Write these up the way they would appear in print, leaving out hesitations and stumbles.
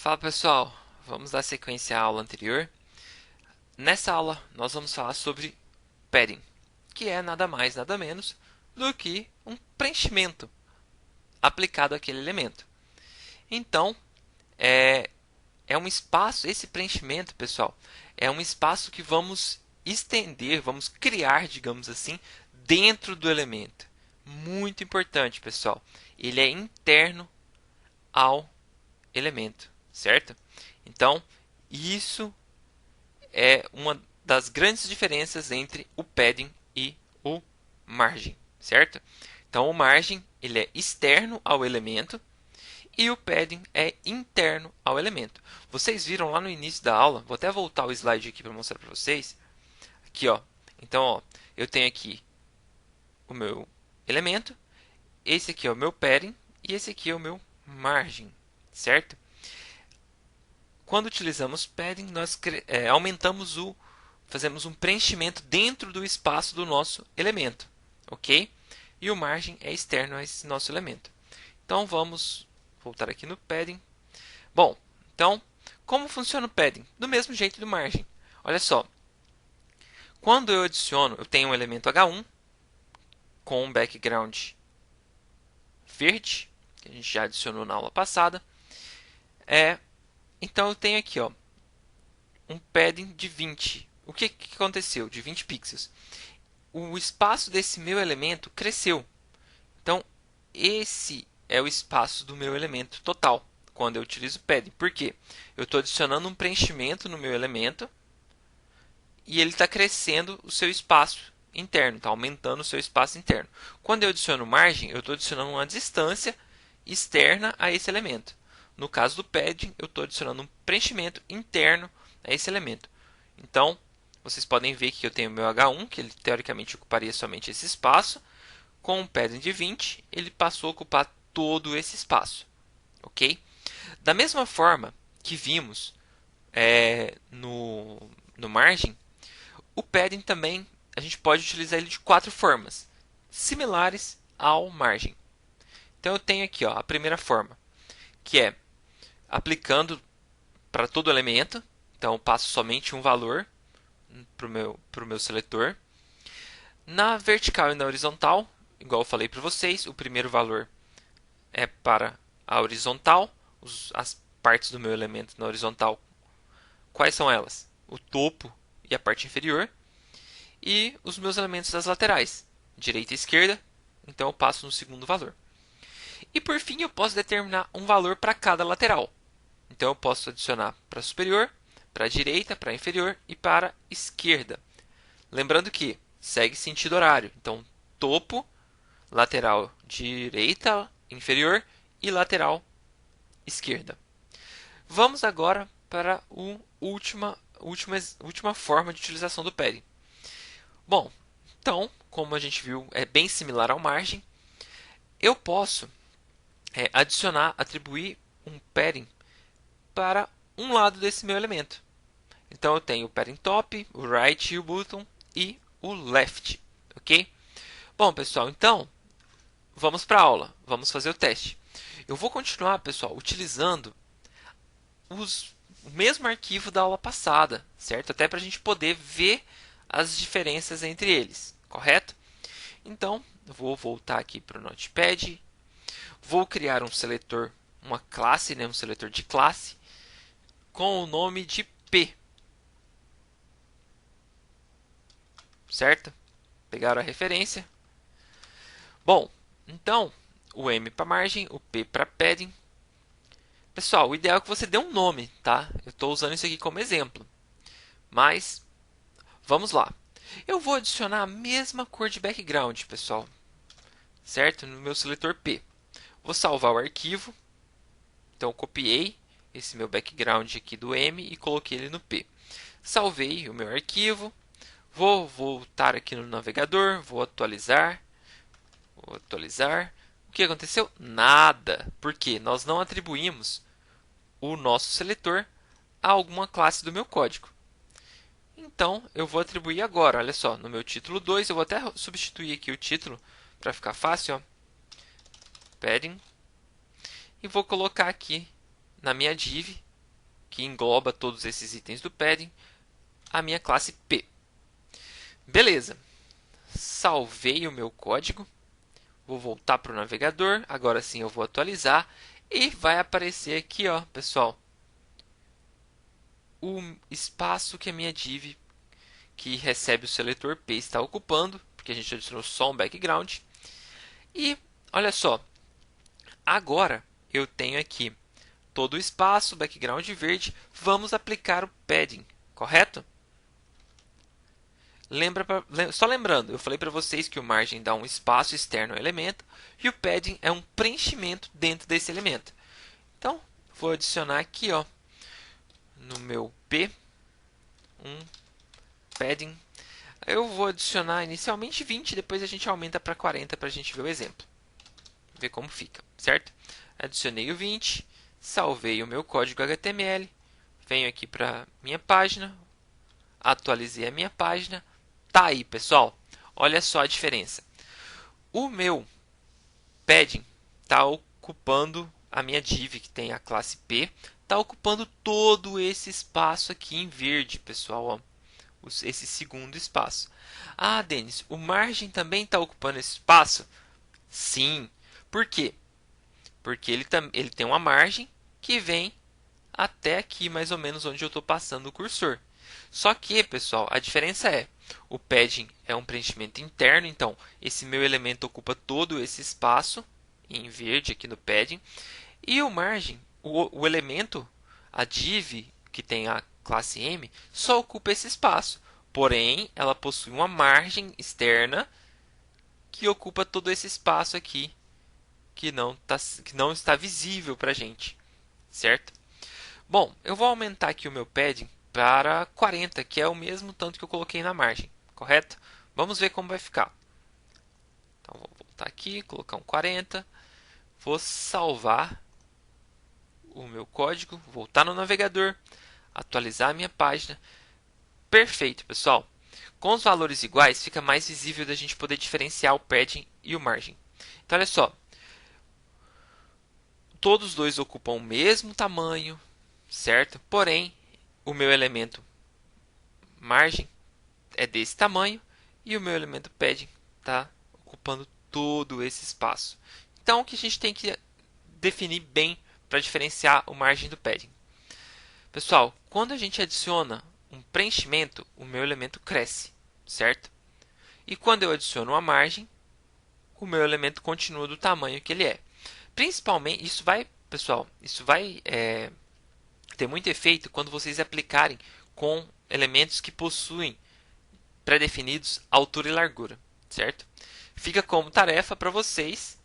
Fala pessoal, vamos dar sequência à aula anterior. Nessa aula nós vamos falar sobre padding, que é nada mais nada menos do que um preenchimento aplicado àquele elemento. Então, é, é um espaço, esse preenchimento, pessoal, é um espaço que vamos estender, vamos criar, digamos assim, dentro do elemento. Muito importante, pessoal. Ele é interno ao elemento, certo? Então, isso é uma das grandes diferenças entre o padding e o margin, certo? Então, o margin ele é externo ao elemento e o padding é interno ao elemento. Vocês viram lá no início da aula, vou até voltar o slide aqui para mostrar para vocês. Aqui, ó. Então, ó, eu tenho aqui o meu elemento, esse aqui é o meu padding e esse aqui é o meu margin, certo? Quando utilizamos padding, nós aumentamos fazemos um preenchimento dentro do espaço do nosso elemento, ok? E o margem é externo a esse nosso elemento. Então vamos voltar aqui no padding. Bom, então como funciona o padding? Do mesmo jeito do margem. Olha só, quando eu adiciono, eu tenho um elemento H1 com um background verde, que a gente já adicionou na aula passada. Então eu tenho aqui, ó, um padding de 20. O que aconteceu? De 20 pixels. O espaço desse meu elemento cresceu. Então, esse é o espaço do meu elemento total quando eu utilizo padding. Por quê? Eu estou adicionando um preenchimento no meu elemento e ele está crescendo o seu espaço interno, está aumentando o seu espaço interno. Quando eu adiciono margem, eu estou adicionando uma distância externa a esse elemento. No caso do padding, eu estou adicionando um preenchimento interno a esse elemento. Então, vocês podem ver que eu tenho o meu H1, que ele teoricamente ocuparia somente esse espaço. Com um padding de 20, ele passou a ocupar todo esse espaço. Ok? Da mesma forma que vimos no margem, o padding também a gente pode utilizar ele de quatro formas, similares ao margem. Então eu tenho aqui ó, a primeira forma, que é aplicando para todo elemento. Então eu passo somente um valor para o meu seletor. Na vertical e na horizontal, igual eu falei para vocês, o primeiro valor é para a horizontal, as partes do meu elemento na horizontal. Quais são elas? O topo e a parte inferior. E os meus elementos das laterais, direita e esquerda. Então eu passo no segundo valor. E por fim eu posso determinar um valor para cada lateral. Então eu posso adicionar para superior, para direita, para inferior e para esquerda. Lembrando que segue sentido horário. Então topo, lateral direita inferior e lateral esquerda. Vamos agora para a última forma de utilização do padding. Bom, então, como a gente viu, é bem similar ao margem. Eu posso adicionar, atribuir um padding para um lado desse meu elemento. Então eu tenho o padding top, o right e o bottom e o left, ok? Bom, pessoal, então vamos para a aula, vamos fazer o teste. Eu vou continuar, pessoal, utilizando o mesmo arquivo da aula passada, certo? Até para a gente poder ver as diferenças entre eles, correto? Então, eu vou voltar aqui para o Notepad, vou criar um seletor, uma classe, né, um seletor de classe, com o nome de P, certo? Pegaram a referência. Bom, então, o M para margem, o P para padding. Pessoal, o ideal é que você dê um nome, tá? Eu estou usando isso aqui como exemplo. Mas, vamos lá. Eu vou adicionar a mesma cor de background, pessoal, certo? No meu seletor P. Vou salvar o arquivo. Então, eu copiei esse meu background aqui do M e coloquei ele no P. Salvei o meu arquivo. Vou voltar aqui no navegador. Vou atualizar. Vou atualizar. O que aconteceu? Nada. Por quê? Nós não atribuímos o nosso seletor a alguma classe do meu código. Então, eu vou atribuir agora. Olha só, no meu título 2, eu vou até substituir aqui o título para ficar fácil. Ó. Padding. E vou colocar aqui na minha div que engloba todos esses itens do padding, a minha classe P. Beleza, salvei o meu código, vou voltar para o navegador, agora sim eu vou atualizar e vai aparecer aqui, ó, pessoal, o espaço que a minha div que recebe o seletor P está ocupando, porque a gente adicionou só um background. E olha só, agora eu tenho aqui todo o espaço, background verde, vamos aplicar o padding, correto? Só lembrando, eu falei para vocês que o margem dá um espaço externo ao elemento e o padding é um preenchimento dentro desse elemento. Então, vou adicionar aqui, ó, no meu P, um padding. Eu vou adicionar inicialmente 20, depois a gente aumenta para 40 para a gente ver o exemplo. Ver como fica, certo? Adicionei o 20, salvei o meu código HTML, venho aqui para minha página, atualizei a minha página. Tá aí, pessoal. Olha só a diferença. O meu padding está ocupando a minha div, que tem a classe P, está ocupando todo esse espaço aqui em verde, pessoal. Ó, esse segundo espaço. Ah, Denis, o margem também está ocupando esse espaço? Sim. Por quê? Porque ele tem uma margem que vem até aqui, mais ou menos, onde eu estou passando o cursor. Só que, pessoal, a diferença é, o padding é um preenchimento interno, então esse meu elemento ocupa todo esse espaço em verde aqui no padding, e o margem, o elemento, a div que tem a classe M, só ocupa esse espaço. Porém, ela possui uma margem externa que ocupa todo esse espaço aqui que não está visível para a gente, certo? Bom, eu vou aumentar aqui o meu padding para 40, que é o mesmo tanto que eu coloquei na margem, correto? Vamos ver como vai ficar. Então, vou voltar aqui, colocar um 40, vou salvar o meu código, voltar no navegador, atualizar a minha página. Perfeito, pessoal. Com os valores iguais, fica mais visível da gente poder diferenciar o padding e o margem. Então, olha só, todos os dois ocupam o mesmo tamanho, certo? Porém, o meu elemento margem é desse tamanho e o meu elemento padding está ocupando todo esse espaço. Então, o que a gente tem que definir bem para diferenciar o margem do padding? Pessoal, quando a gente adiciona um preenchimento, o meu elemento cresce, certo? E quando eu adiciono uma margem, o meu elemento continua do tamanho que ele é. Principalmente, pessoal, isso vai ter muito efeito quando vocês aplicarem com elementos que possuem pré-definidos altura e largura, certo? Fica como tarefa para vocês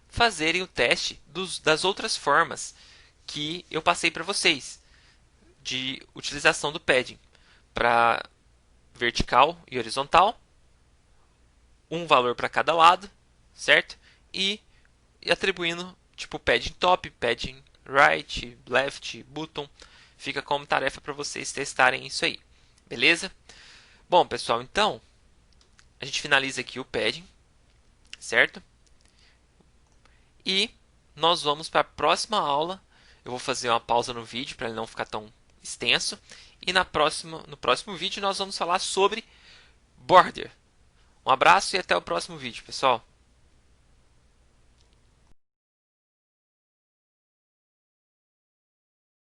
fazerem o teste das outras formas que eu passei para vocês de utilização do padding para vertical e horizontal, um valor para cada lado, certo? E atribuindo tipo padding top, padding right, left, button. Fica como tarefa para vocês testarem isso aí, beleza? Bom, pessoal, então a gente finaliza aqui o padding, certo? E nós vamos para a próxima aula. Eu vou fazer uma pausa no vídeo para ele não ficar tão extenso. E no próximo vídeo nós vamos falar sobre border. Um abraço e até o próximo vídeo, pessoal.